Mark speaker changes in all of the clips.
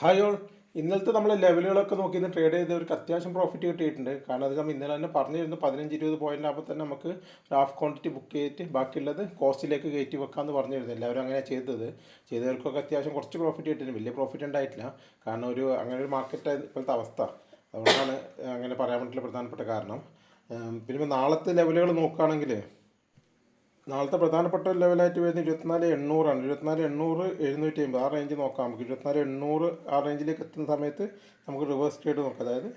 Speaker 1: Hi all. ഇന്നലത്തെ നമ്മൾ ലെവലുകളൊക്കെ നോക്കി ഇന്ന് ട്രേഡ് ചെയ്തവർക്ക് അത്യാവശ്യം പ്രോഫിറ്റ് കിട്ടിയിട്ടുണ്ട്. കാരണം അത് നമ്മൾ ഇന്നലെ തന്നെ പറഞ്ഞിരുന്നു 15-20 പോയിന്റ് ആകുമ്പോൾ തന്നെ നമുക്ക് ഒരു ഹാഫ് ക്വാണ്ടിറ്റി ബുക്ക് ചെയ്തിട്ട് ബാക്കിയുള്ളത് കോസ്റ്റിലേക്ക് കയറ്റി വെക്കാമെന്ന് പറഞ്ഞിരുന്നു. എല്ലാവരും അങ്ങനെ ചെയ്തവർക്കൊക്കെ അത്യാവശ്യം കുറച്ച് പ്രോഫിറ്റ് കിട്ടിയിട്ടുണ്ട്. വലിയ പ്രോഫിറ്റ് ഉണ്ടായിട്ടില്ല. കാരണം അങ്ങനെ ഒരു മാർക്കറ്റ് ഇപ്പോഴത്തെ അവസ്ഥ. അതുകൊണ്ടാണ് അങ്ങനെ പറയാൻ വേണ്ടിയിട്ടുള്ള പ്രധാനപ്പെട്ട കാരണം. പിന്നെ നാളത്തെ ലെവലുകൾ നോക്കുകയാണെങ്കിൽ നാളത്തെ പ്രധാനപ്പെട്ട ലെവലായിട്ട് വരുന്നത് 24,800 24,800 750 ആ റേഞ്ച് നോക്കാം. നമുക്ക് 24,800 ആ റേഞ്ചിലേക്ക് എത്തുന്ന സമയത്ത് നമുക്ക് റിവേഴ്സ് ട്രേഡ് നോക്കാം. അതായത്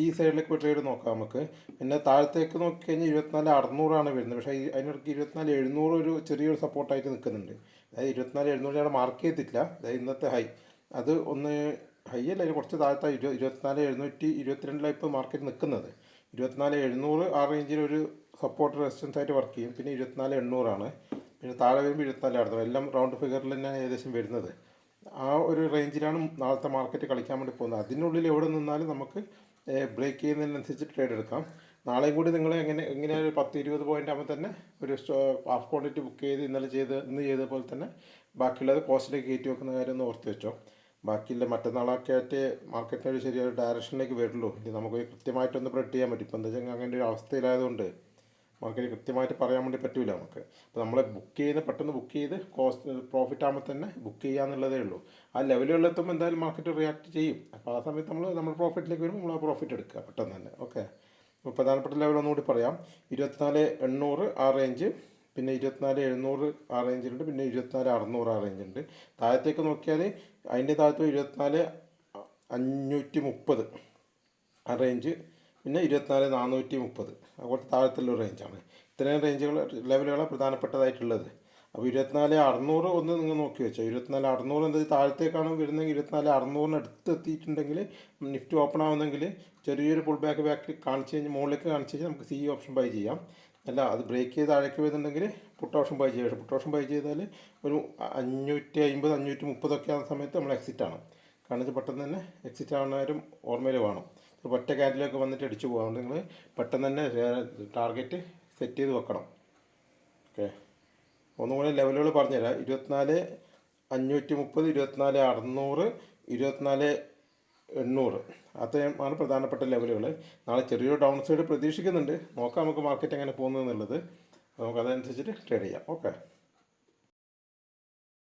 Speaker 1: ഈ സൈഡിലേക്ക് ട്രേഡ് നോക്കാം നമുക്ക്. പിന്നെ താഴത്തേക്ക് നോക്കിക്കഴിഞ്ഞാൽ 24,600 വരുന്നത്. പക്ഷേ അതിനിടയ്ക്ക് 24,700 ഒരു ചെറിയൊരു സപ്പോർട്ടായിട്ട് നിൽക്കുന്നുണ്ട്. അതായത് 24,700 അവിടെ മാർക്ക് ചെയ്തിട്ടില്ല. അതായത് ഇന്നത്തെ ഹൈ അത് ഒന്ന് ഹൈ അല്ല, അതിന് കുറച്ച് താഴത്തെ 24,722 ഇപ്പോൾ മാർക്കറ്റ് നിൽക്കുന്നത്. 24,700 ആ റേഞ്ചിലൊരു സപ്പോർട്ട് റെസിസ്റ്റൻസ് ആയിട്ട് വർക്ക് ചെയ്യും. പിന്നെ 24,800 പിന്നെ താഴെ വരുമ്പോൾ 24,600 എല്ലാം റൗണ്ട് ഫിഗറിൽ തന്നെ ഏകദേശം വരുന്നത്. ആ ഒരു റേഞ്ചിലാണ് നാളത്തെ മാർക്കറ്റ് കളിക്കാൻ വേണ്ടി പോകുന്നത്. അതിനുള്ളിൽ എവിടെ നിന്നാലും നമുക്ക് ബ്രേക്ക് ചെയ്യുന്നതിനനുസരിച്ച് ട്രേഡ് എടുക്കാം. നാളെയും കൂടി നിങ്ങൾ എങ്ങനെയാണ് ഒരു 10-20 പോയിന്റ് ആകുമ്പോൾ തന്നെ ഒരു ഹാഫ് ക്വാണ്ടിറ്റി ബുക്ക് ചെയ്ത് ഇന്ന് ചെയ്ത പോലെ തന്നെ ബാക്കിയുള്ളത് കോസ്റ്റിലേക്ക് കയറ്റി വെക്കുന്ന കാര്യം ഒന്ന് ഓർത്ത് വെച്ചോ. ബാക്കിയുള്ള മറ്റന്നാളൊക്കെ ആയിട്ട് മാർക്കറ്റിന് ഒരു ശരിയൊരു ഡയറക്ഷനിലേക്ക് വരുള്ളൂ. ഇത് നമുക്ക് കൃത്യമായിട്ടൊന്ന് പ്രെഡിക്റ്റ് ചെയ്യാൻ പറ്റും. ഇപ്പോൾ എന്താ വെച്ചാൽ അങ്ങനെ ഒരു അവസ്ഥയിലായതുകൊണ്ട് മാർക്കറ്റ് കൃത്യമായിട്ട് പറയാൻ വേണ്ടി പറ്റില്ല നമുക്ക്. അപ്പോൾ നമ്മൾ പെട്ടെന്ന് ബുക്ക് ചെയ്ത് പ്രോഫിറ്റ് ആകുമ്പോൾ തന്നെ ബുക്ക് ചെയ്യാന്നുള്ളതേ ഉള്ളൂ. ആ ലെവലുകളിലെത്തുമ്പോൾ എന്തായാലും മാർക്കറ്റ് റിയാക്ട് ചെയ്യും. അപ്പോൾ ആ സമയത്ത് നമ്മൾ പ്രോഫിറ്റിലേക്ക് വരുമ്പോൾ നമ്മൾ ആ പ്രോഫിറ്റ് എടുക്കുക പെട്ടെന്ന് തന്നെ. ഓക്കെ. അപ്പോൾ പ്രധാനപ്പെട്ട ലെവൽ ഒന്നുകൂടി പറയാം. 24,800 ആ റേഞ്ച്, പിന്നെ 24,700 ആ റേഞ്ചിലുണ്ട്, പിന്നെ 24,600 ആ റേഞ്ചുണ്ട്. താഴത്തേക്ക് നോക്കിയാൽ അതിൻ്റെ താഴത്ത് 24,530 ആ റേഞ്ച്, പിന്നെ 24,430 കുറച്ച് താഴത്തുള്ള റേഞ്ചാണ്. ഇത്രയും ലെവലുകളാണ് പ്രധാനപ്പെട്ടതായിട്ടുള്ളത്. അപ്പോൾ 24,600 ഒന്ന് നിങ്ങൾ നോക്കി വെച്ചോ. 24,600 എന്താ താഴത്തേക്കാണ് വരുന്നതെങ്കിൽ 24,600 അടുത്ത് എത്തിയിട്ടുണ്ടെങ്കിൽ നിഫ്റ്റി ഓപ്പൺ ആവുന്നെങ്കിൽ ചെറിയൊരു പുൾ ബാക്ക് കാണിച്ച് കഴിഞ്ഞ് മുകളിലേക്ക് കാണിച്ച് കഴിഞ്ഞാൽ നമുക്ക് സി ഓപ്ഷൻ ബൈ ചെയ്യാം. അല്ല അത് ബ്രേക്ക് ചെയ്ത് താഴേക്ക് വരുന്നുണ്ടെങ്കിൽ പുട്ട് ഓപ്ഷൻ ബൈ ചെയ്യാം. പുട്ട് ഓപ്ഷൻ ബൈ ചെയ്താൽ ഒരു 550 530 ആവുന്ന സമയത്ത് നമ്മൾ എക്സിറ്റാണ്. കാരണം പെട്ടെന്ന് തന്നെ എക്സിറ്റ് ആവുന്നവരും ഓർമ്മയിൽ വേണം. ഒറ്റ ക്യാൻഡിലൊക്കെ വന്നിട്ട് അടിച്ചു പോകാം. അതുകൊണ്ട് നിങ്ങൾ പെട്ടെന്ന് തന്നെ ടാർഗറ്റ് സെറ്റ് ചെയ്ത് വെക്കണം. ഓക്കെ. ഒന്നുകൂടി ലെവലുകൾ പറഞ്ഞുതരാം. 24,530, 24,600, 24,800 അത്രയുമാണ് പ്രധാനപ്പെട്ട ലെവലുകൾ. നാളെ ചെറിയൊരു ഡൗൺ സൈഡ് പ്രതീക്ഷിക്കുന്നുണ്ട്. നോക്കാം നമുക്ക് മാർക്കറ്റ് എങ്ങനെ പോകുന്നത് എന്നുള്ളത്. നമുക്കതനുസരിച്ചിട്ട് ട്രേഡ് ചെയ്യാം. ഓക്കെ.